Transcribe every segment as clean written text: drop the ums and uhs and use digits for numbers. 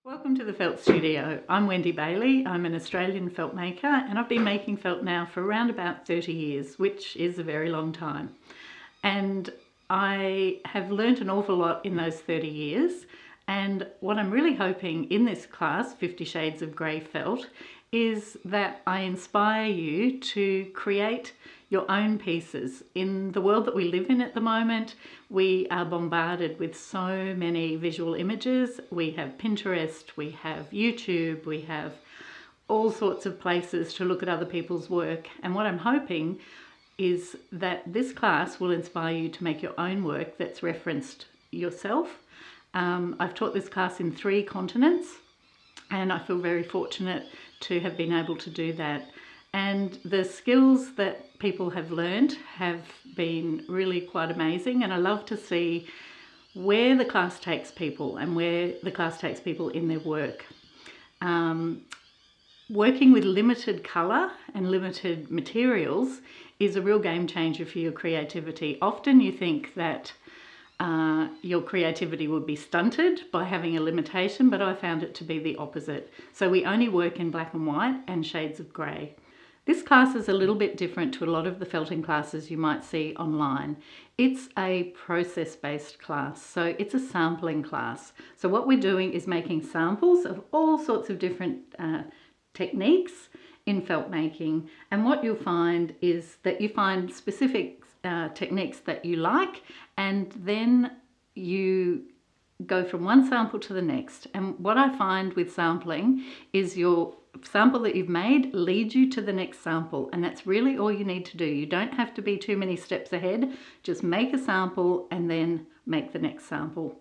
Welcome to the Felt Studio. I'm Wendy Bailey. I'm an Australian felt maker and I've been making felt now for around about 30 years, which is a very long time. And I have learnt an awful lot in those 30 years. And what I'm really hoping in this class, 50 Shades of Grey Felt, is that I inspire you to create your own pieces. In the world that we live in at the moment, we are bombarded with so many visual images. We have Pinterest, we have YouTube, we have all sorts of places to look at other people's work. And what I'm hoping is that this class will inspire you to make your own work that's referenced yourself. I've taught this class in 3 continents and I feel very fortunate to have been able to do that. And the skills that people have learned have been really quite amazing, and I love to see where the class takes people and where the class takes people in their work. Working with limited colour and limited materials is a real game changer for your creativity. Often you think that your creativity would be stunted by having a limitation, but I found it to be the opposite. So we only work in black and white and shades of grey. This class is a little bit different to a lot of the felting classes you might see online. It's a process-based class, so it's a sampling class. So what we're doing is making samples of all sorts of different techniques in felt making, and what you'll find is that you find specific techniques that you like, and then you go from one sample to the next. And what I find with sampling is your sample that you've made leads you to the next sample, and that's really all you need to do. You don't have to be too many steps ahead. Just make a sample and then make the next sample.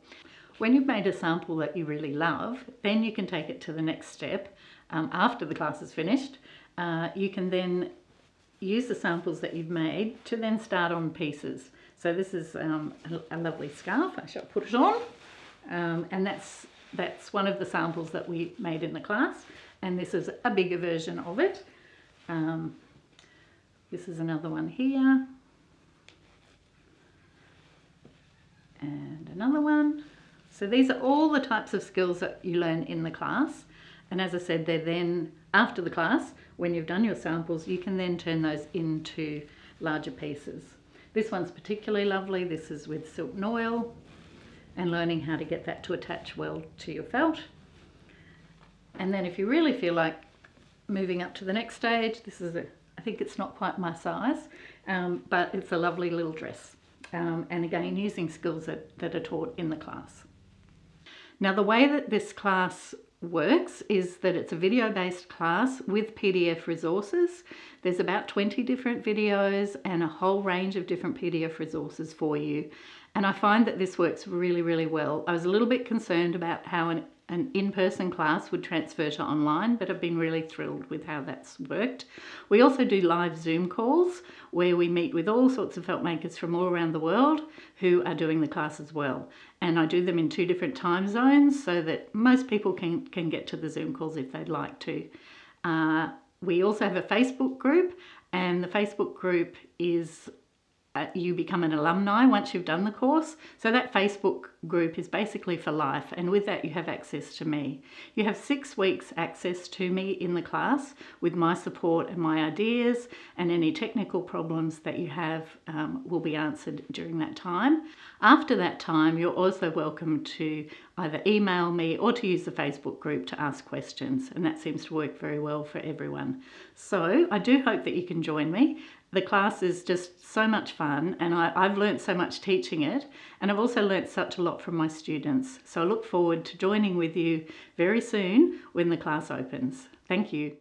When you've made a sample that you really love, then you can take it to the next step. After the class is finished, you can then use the samples that you've made to then start on pieces. So this is a lovely scarf. I shall put it on, and that's one of the samples that we made in the class, and this is a bigger version of it. This is another one here, and another one. So these are all the types of skills that you learn in the class, and as I said, they're then after the class, when you've done your samples, you can then turn those into larger pieces. This one's particularly lovely. This is with silk noil and learning how to get that to attach well to your felt. And then if you really feel like moving up to the next stage, this is I think it's not quite my size, but it's a lovely little dress. And again, using skills that are taught in the class. Now, the way that this class works is that it's a video-based class with PDF resources. There's about 20 different videos and a whole range of different PDF resources for you. And I find that this works really, really well. I was a little bit concerned about how an in-person class would transfer to online, but I've been really thrilled with how that's worked. We also do live Zoom calls where we meet with all sorts of felt makers from all around the world who are doing the class as well. And I do them in 2 different time zones so that most people can get to the Zoom calls if they'd like to. We also have a Facebook group, and the Facebook group is you become an alumni once you've done the course. So that Facebook group is basically for life, and with that you have access to me. You have 6 weeks access to me in the class with my support and my ideas, and any technical problems that you have will be answered during that time. After that time, you're also welcome to either email me or to use the Facebook group to ask questions, and that seems to work very well for everyone. So I do hope that you can join me. The class is just so much fun, and I've learnt so much teaching it, and I've also learnt such a lot from my students. So I look forward to joining with you very soon when the class opens. Thank you.